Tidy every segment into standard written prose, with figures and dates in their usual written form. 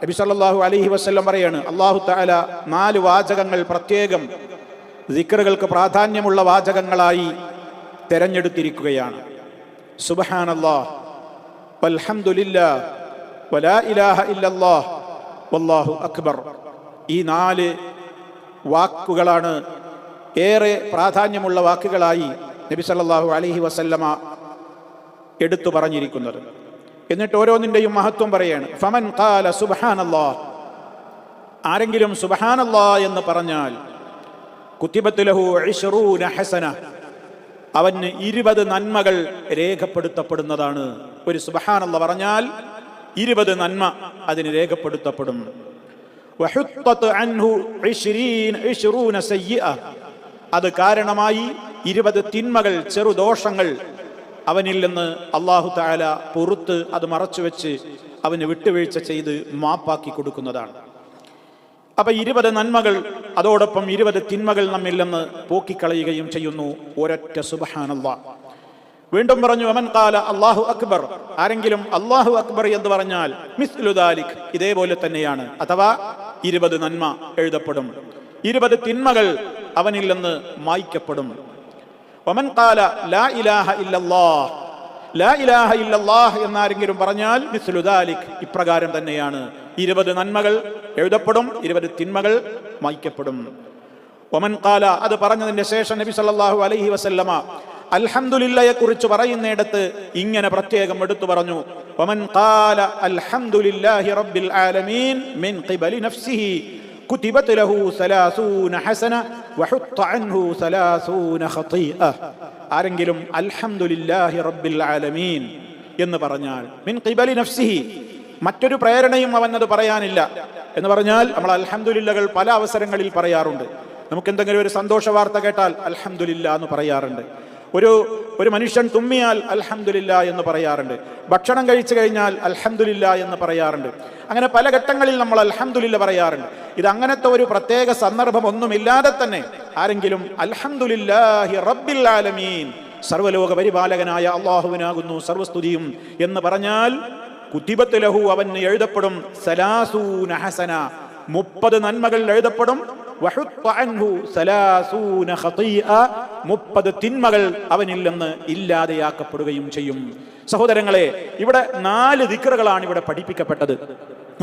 നബി സല്ലല്ലാഹു അലൈഹി വസല്ലം പറയാണ്, അല്ലാഹു തആല 4 വാചകങ്ങൾ പ്രത്യേകം ദിക്റുകൾക്ക് പ്രാധാന്യമുള്ള വാചകങ്ങളായി തെരഞ്ഞെടുത്തിരിക്കുകയാണ്. സുബ്ഹാനല്ലാഹ് വൽഹംദുലില്ലാഹ് വലാ ഇലാഹ ഇല്ലല്ലാഹ് വല്ലാഹു അക്ബർ. ഈ 4 വാക്കുകളാണ് ഏറെ പ്രാധാന്യമുള്ള വാക്കുകളായി നബി സല്ലല്ലാഹു അലൈഹി വസല്ലമ എടുത്തു പറഞ്ഞിരിക്കുന്നത്. എന്നിട്ട് ഓരോന്നിൻ്റെയും മഹത്വം പറയാണ്. ഫമൻ ഖാല സുബ്ഹാനല്ലാഹ്, ആരെങ്കിലും സുബ്ഹാനല്ലാഹ് എന്ന് പറഞ്ഞാൽ കുതിബത് ലഹു 20 ഹസന, അവന് 20 നന്മകൾ രേഖപ്പെടുത്തപ്പെടുന്നതാണ്. ഒരു സുബ്ഹാനല്ലാഹ് പറഞ്ഞാൽ 20 നന്മ അതിന് രേഖപ്പെടുത്തപ്പെടും. വഹുത്തത് അൻഹു 20 സയ്യിഅ, അത് കാരണമായി 20 തിന്മകൾ, ചെറുദോഷങ്ങൾ അവനിൽ നിന്ന് അല്ലാഹു തആല പുറത്ത് അത് മറച്ചുവെച്ച് അവന് വിട്ടുവീഴ്ച ചെയ്ത് മാപ്പാക്കി കൊടുക്കുന്നതാണ്. അപ്പൊ 20 നന്മകൾ, അതോടൊപ്പം 20 തിന്മകൾ നമ്മിൽ നിന്ന് പോക്കിക്കളയുകയും ചെയ്യുന്നു ഒരൊറ്റ സുബ്ഹാനല്ലാഹ്. വീണ്ടും പറഞ്ഞു, വമൻ ഖാല അല്ലാഹു അക്ബർ, ആരെങ്കിലും അല്ലാഹു അക്ബർ എന്ന് പറഞ്ഞാൽ മിസ്ലു ദാലിക്, ഇതേപോലെ തന്നെയാണ്, അഥവാ 20 നന്മ എഴുതപ്പെടും, 20 തിന്മകൾ അവനിൽ നിന്ന് മായ്ക്കപ്പെടും. വമൻ ഖാല ലാ ഇലാഹ ഇല്ലല്ലാഹ്, ലാ ഇലാഹ ഇല്ലല്ലാഹ് എന്നാരെങ്കിലും പറഞ്ഞാൽ മിസ്ലു ദാലിക്, ഇപ്രകാരം തന്നെയാണ്, 20 നന്മകൾ എഴുതപ്പെടും, 20 തിന്മകൾ മായ്ക്കപ്പെടും. വമൻ ഖാല, അത് പറഞ്ഞതിന്റെ ശേഷം നബി സല്ലല്ലാഹു അലൈഹി വസല്ലമ അൽഹംദുലില്ലയെ കുറിച്ച് പറയുന്നിടത്ത് ഇങ്ങനെ പ്രത്യേകം എടുത്തു പറഞ്ഞു, വമൻ ഖാല അൽഹംദുലില്ലാഹി റബ്ബിൽ ആലമീൻ മിൻ ഖിബലി നഫ്സിഹി കുതിബത് ലഹു 30 ഹസന വഹുത്ത അൻഹു 30 ഖതീഅ. ആരെങ്കിലും അൽഹംദുലില്ലാഹി റബ്ബിൽ ആലമീൻ എന്ന് പറഞ്ഞാൽ മിൻ ഖിബലി നഫ്സിഹി, മറ്റൊരു പ്രേരണയും അവനത് പറയാനില്ല എന്ന് പറഞ്ഞാൽ, നമ്മൾ അൽഹംദുലില്ലകൾ പല അവസരങ്ങളിൽ പറയാറുണ്ട്. നമുക്ക് എന്തെങ്കിലും ഒരു സന്തോഷ വാർത്ത കേട്ടാൽ അൽഹംദുലില്ലാ എന്ന് പറയാറുണ്ട്. ഒരു മനുഷ്യൻ തുമ്മിയാൽ അൽഹംദുലില്ലാ എന്ന് പറയാറുണ്ട്. ഭക്ഷണം കഴിച്ചു കഴിഞ്ഞാൽ അൽഹംദുലില്ലാ എന്ന് പറയാറുണ്ട്. അങ്ങനെ പല ഘട്ടങ്ങളിൽ നമ്മൾ അൽഹംദുലില്ലാ പറയാറുണ്ട്. ഇത് അങ്ങനത്തെ ഒരു പ്രത്യേക സന്ദർഭം ഒന്നുമില്ലാതെ തന്നെ ആരെങ്കിലും അൽഹംദുലില്ലാഹി റബ്ബിൽ ആലമീൻ, സർവ്വലോക പരിപാലകനായ അല്ലാഹുവിനാകുന്നു സർവസ്തുതിയും എന്ന് പറഞ്ഞാൽ കുതിബത് ലഹു, അവന് എഴുതപ്പെടും 30 ഹസന, 30 നന്മകൾ എഴുതപ്പെടും. വഹുത്ത അൻഹു 30 ഖതീഅ, 30 തിന്മകൾ അവനിൽ നിന്ന് ഇല്ലാതെയാക്കപ്പെടുകയും ചെയ്യും. സഹോദരങ്ങളെ, ഇവിടെ 4 ദിക്റുകളാണ് ഇവിടെ പഠിപ്പിക്കപ്പെട്ടത്.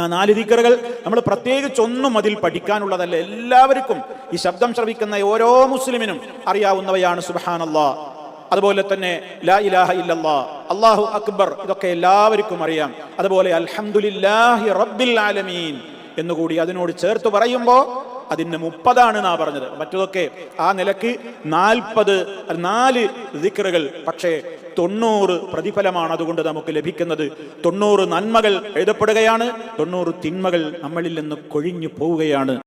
ആ 4 ദിക്റുകൾ നമ്മൾ പ്രത്യേകിച്ചൊന്നും അതിൽ പഠിക്കാനുള്ളതല്ല. എല്ലാവർക്കും, ഈ ശബ്ദം ശ്രവിക്കുന്ന ഓരോ മുസ്ലിമിനും അറിയാവുന്നവയാണ്. സുബ്ഹാനല്ലാഹ്, അതുപോലെ തന്നെ ലാ ഇലാഹ ഇല്ലല്ലാഹ്, അല്ലാഹു അക്ബർ, ഇതൊക്കെ എല്ലാവർക്കും അറിയാം. അതുപോലെ അൽഹംദുലില്ലാഹി റബ്ബിൽ ആലമീൻ എന്നുകൂടി അതിനോട് ചേർത്ത് പറയുമ്പോൾ അതിന് 30 നാ പറഞ്ഞത്. മറ്റതൊക്കെ ആ നിലക്ക് 4 ദിക്റുകൾ, പക്ഷേ 90 പ്രതിഫലമാണ് അതുകൊണ്ട് നമുക്ക് ലഭിക്കുന്നത്. 90 നന്മകൾ എഴുതപ്പെടുകയാണ്, 90 തിന്മകൾ നമ്മളിൽ നിന്ന് കൊഴിഞ്ഞു പോവുകയാണ്.